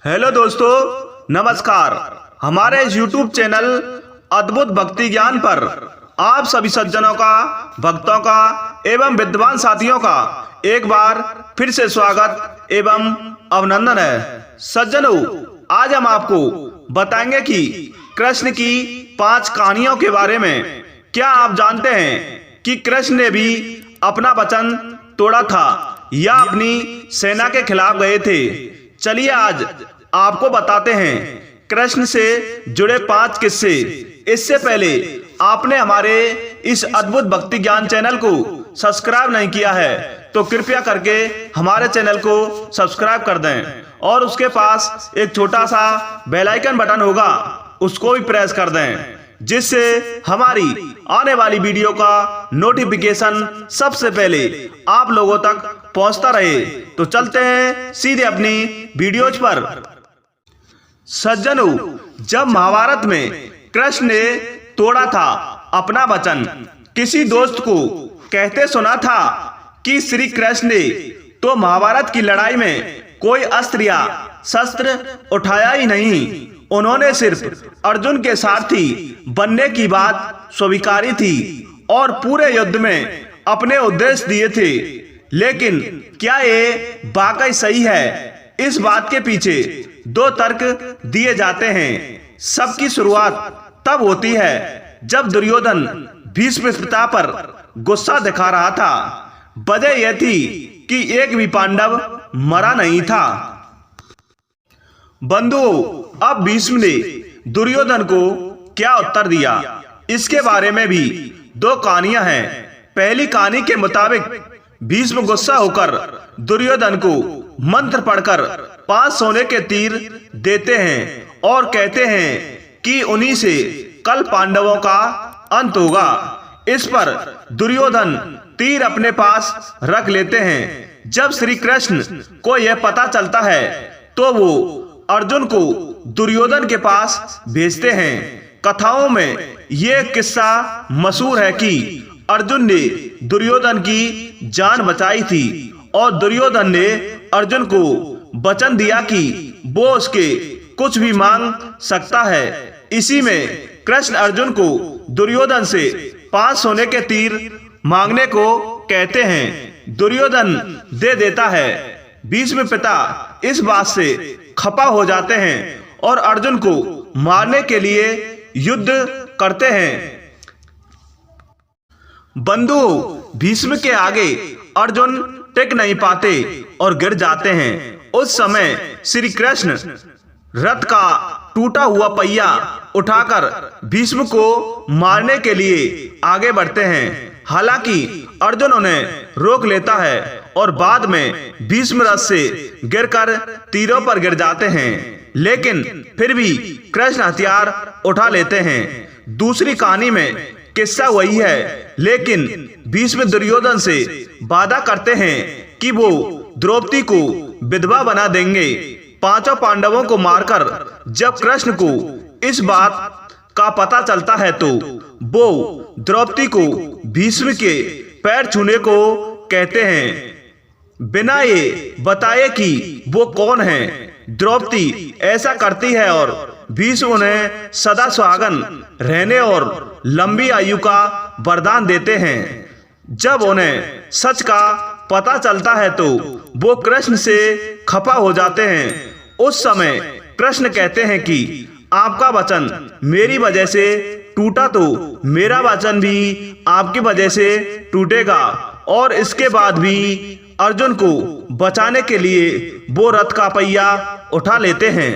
Hello दोस्तों, नमस्कार। हमारे इस YouTube चैनल अद्भुत भक्ति ज्ञान पर आप सभी सज्जनों का, भक्तों का एवं विद्वान साथियों का एक बार फिर से स्वागत एवं अभिनंदन है। सज्जनों, आज हम आपको बताएंगे कि कृष्ण की 5 कहानियों के बारे में। क्या आप जानते हैं कि कृष्ण ने भी अपना वचन तोड़ा था या अपनी सेना के खिलाफ गए थे? चलिए आज आपको बताते हैं कृष्ण से जुड़े 5 किस्से। इससे पहले आपने हमारे इस अद्भुत भक्ति ज्ञान चैनल को सब्सक्राइब नहीं किया है तो कृपया करके हमारे चैनल को सब्सक्राइब कर दें और उसके पास एक छोटा सा बेल आइकन बटन होगा, उसको भी प्रेस कर दें, जिससे हमारी आने वाली वीडियो का नोटिफिकेशन सबसे पहले आप लोगों तक पहुंचता रहे। तो चलते हैं सीधे अपनी वीडियोज पर। सज्जनों, जब महाभारत में कृष्ण ने तोड़ा था अपना वचन, किसी दोस्त को कहते सुना था कि श्री कृष्ण ने तो महाभारत की लड़ाई में कोई अस्त्र या शस्त्र उठाया ही नहीं, उन्होंने सिर्फ अर्जुन के सारथी बनने की बात स्वीकारी थी और पूरे युद्ध में अपने उद्देश्य दिए थे। लेकिन क्या ये वाकई सही है? इस बात के पीछे 2 तर्क दिए जाते हैं। सबकी शुरुआत तब होती है जब दुर्योधन भीष्म पिता पर गुस्सा दिखा रहा था। वजह यह थी कि एक भी पांडव मरा नहीं था। बंधुओं, अब भीष्म ने दुर्योधन को क्या उत्तर दिया, इसके बारे में भी 2 कहानियां हैं। पहली कहानी के मुताबिक भीष्म गुस्सा होकर दुर्योधन को मंत्र पढ़कर 5 सोने के तीर देते हैं और कहते हैं कि उन्हीं से कल पांडवों का अंत होगा। इस पर दुर्योधन तीर अपने पास रख लेते हैं। जब श्री कृष्ण को यह पता चलता है तो वो अर्जुन को दुर्योधन के पास भेजते हैं। कथाओं में यह किस्सा मशहूर है कि अर्जुन ने दुर्योधन की जान बचाई थी और दुर्योधन ने अर्जुन को वचन दिया कि वो उसके कुछ भी मांग सकता है। इसी में कृष्ण अर्जुन को दुर्योधन से 5 सोने के तीर मांगने को कहते हैं। दुर्योधन दे देता है। भीष्म पिता इस बात से खपा हो जाते हैं और अर्जुन को मारने के लिए युद्ध करते हैं। बंधुओं, भीष्म के आगे अर्जुन टिक नहीं पाते और गिर जाते हैं। उस समय श्री कृष्ण रथ का टूटा हुआ पहिया उठाकर भीष्म को मारने के लिए आगे बढ़ते हैं। हालांकि अर्जुन उन्हें रोक लेता है और बाद में भीष्म रथ से गिरकर तीरों पर गिर जाते हैं, लेकिन फिर भी कृष्ण हथियार उठा लेते हैं। दूसरी कहानी में किस्सा वही है, लेकिन भीष्म दुर्योधन से वादा करते हैं कि वो द्रौपदी को विधवा बना देंगे। 5 पांडवों को मारकर जब कृष्ण को इस बात का पता चलता है तो वो द्रौपदी को भीष्म के पैर छूने को कहते हैं, बिना ये बताए कि वो कौन है। द्रौपदी ऐसा करती है और भीष्म उन्हें सदा सुहागन रहने और लंबी आयु का वरदान देते हैं। जब उन्हें सच का पता चलता है तो वो कृष्ण से खफा हो जाते हैं। उस समय कृष्ण कहते हैं कि आपका वचन मेरी वजह से टूटा तो मेरा वचन भी आपकी वजह से टूटेगा। और इसके बाद भी अर्जुन को बचाने के लिए वो रथ का पहिया उठा लेते हैं।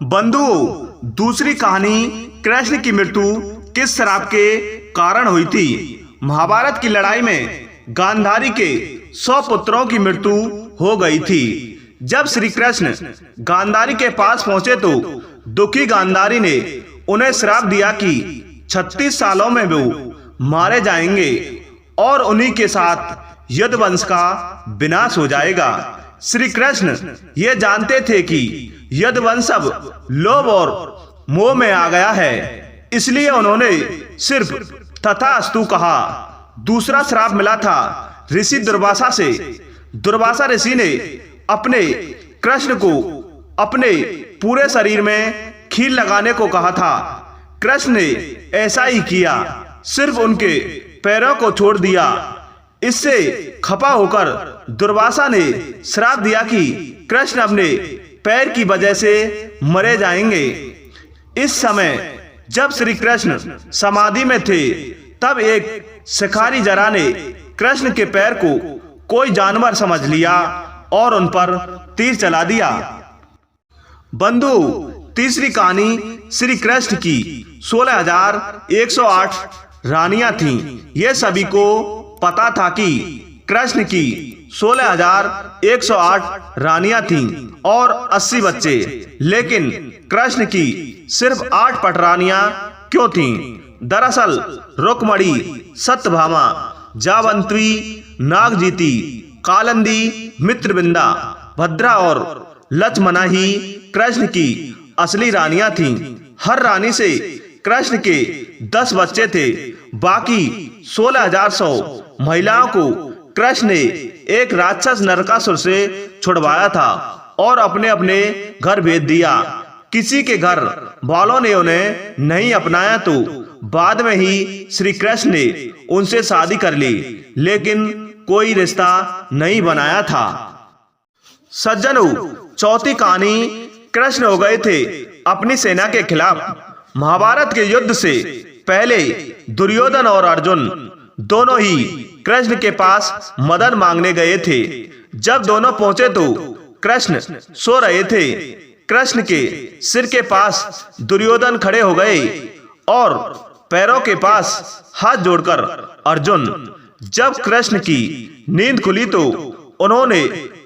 बंधुओं, दूसरी कहानी कृष्ण की मृत्यु किस श्राप के कारण हुई थी? महाभारत की लड़ाई में गांधारी के 100 पुत्रों की मृत्यु हो गई थी। जब श्री कृष्ण गांधारी के पास पहुंचे तो दुखी गांधारी ने उन्हें श्राप दिया कि 36 सालों में वो मारे जाएंगे और उन्हीं के साथ यदुवंश का विनाश हो जाएगा। श्री कृष्ण ये जानते थे कि यदुवंश अब लोभ और मोह में आ गया है, इसलिए उन्होंने सिर्फ तथास्तु कहा। दूसरा श्राप मिला था ऋषि दुर्वासा से। दुर्वासा ऋषि ने अपने कृष्ण को अपने पूरे शरीर में खील लगाने को कहा था। कृष्ण ने ऐसा ही किया, सिर्फ उनके पैरों को छोड़ दिया। इससे खफा होकर दुर्वासा ने श्राप दिया कि कृष्ण अपने पैर की वजह से मरे जाएंगे। इस समय जब श्री कृष्ण समाधि में थे, तब एक शिकारी जरा ने कृष्ण के पैर को कोई जानवर समझ लिया और उन पर तीर चला दिया। बंधु, तीसरी कहानी श्री कृष्ण की 16,108 रानियां थीं। यह सभी को पता था कि कृष्ण की 16,108 रानियां थीं और 80 बच्चे, लेकिन कृष्ण की सिर्फ 8 पटरानियां क्यों थीं? दरअसल रुक्मणी, सत्यभामा, जावंती, नागजीती, कालिंदी, मित्रविंदा, भद्रा और लक्ष्मणा ही कृष्ण की असली रानियां थीं। हर रानी से कृष्ण के 10 बच्चे थे। बाकी 16,100 महिलाओं को कृष्ण ने एक राक्षस नरकासुर से छुड़वाया था और अपने अपने घर भेज दिया। किसी के घर वालों ने उन्हें नहीं अपनाया तो बाद में ही श्री कृष्ण ने उनसे शादी कर ली, लेकिन कोई रिश्ता नहीं बनाया था। सज्जनों, चौथी कहानी कृष्ण हो गए थे अपनी सेना के खिलाफ। महाभारत के युद्ध से पहले दुर्योधन और अर्जुन दोनों ही कृष्ण के पास मदद मांगने गए थे। जब दोनों पहुंचे तो कृष्ण सो रहे थे। कृष्ण के सिर के पास दुर्योधन खड़े हो गए और पैरों के पास हाथ जोड़कर अर्जुन। जब कृष्ण की नींद खुली तो उन्होंने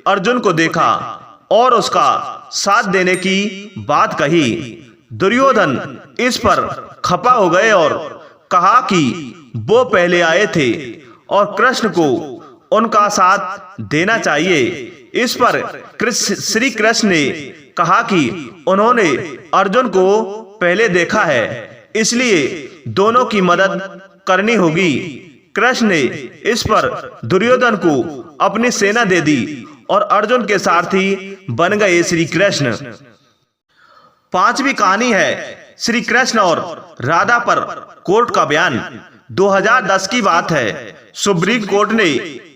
अर्जुन को देखा और उसका साथ देने की बात कही। दुर्योधन इस पर खफा हो गए और कहा कि वो पहले आए थे और कृष्ण को उनका साथ देना चाहिए। इस पर श्री कृष्ण ने कहा कि उन्होंने अर्जुन को पहले देखा है, इसलिए दोनों की मदद करनी होगी। कृष्ण ने इस पर दुर्योधन को अपनी सेना दे दी और अर्जुन के सारथी बन गए श्री कृष्ण। पांचवी कहानी है श्री कृष्ण और राधा पर कोर्ट का बयान। 2010 की बात है। सुप्रीम कोर्ट ने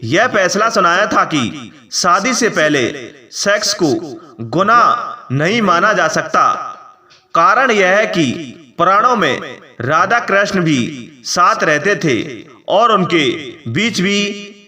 यह फैसला सुनाया था कि शादी से पहले सेक्स को गुनाह नहीं माना जा सकता। कारण यह है कि पुराणों में राधा कृष्ण भी साथ रहते थे और उनके बीच भी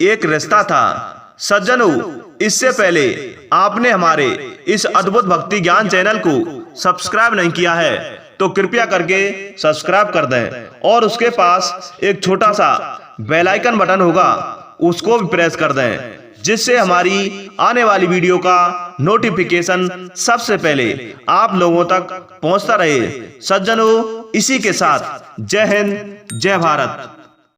एक रिश्ता था। सज्जनों, इससे पहले आपने हमारे इस अद्भुत भक्ति ज्ञान चैनल को सब्सक्राइब नहीं किया है तो कृपया करके सब्सक्राइब कर दें और उसके पास एक छोटा सा बेल आइकन बटन होगा, उसको भी प्रेस कर दें, जिससे हमारी आने वाली वीडियो का नोटिफिकेशन सबसे पहले आप लोगों तक पहुंचता रहे। सज्जनों, इसी के साथ जय हिंद, जय भारत।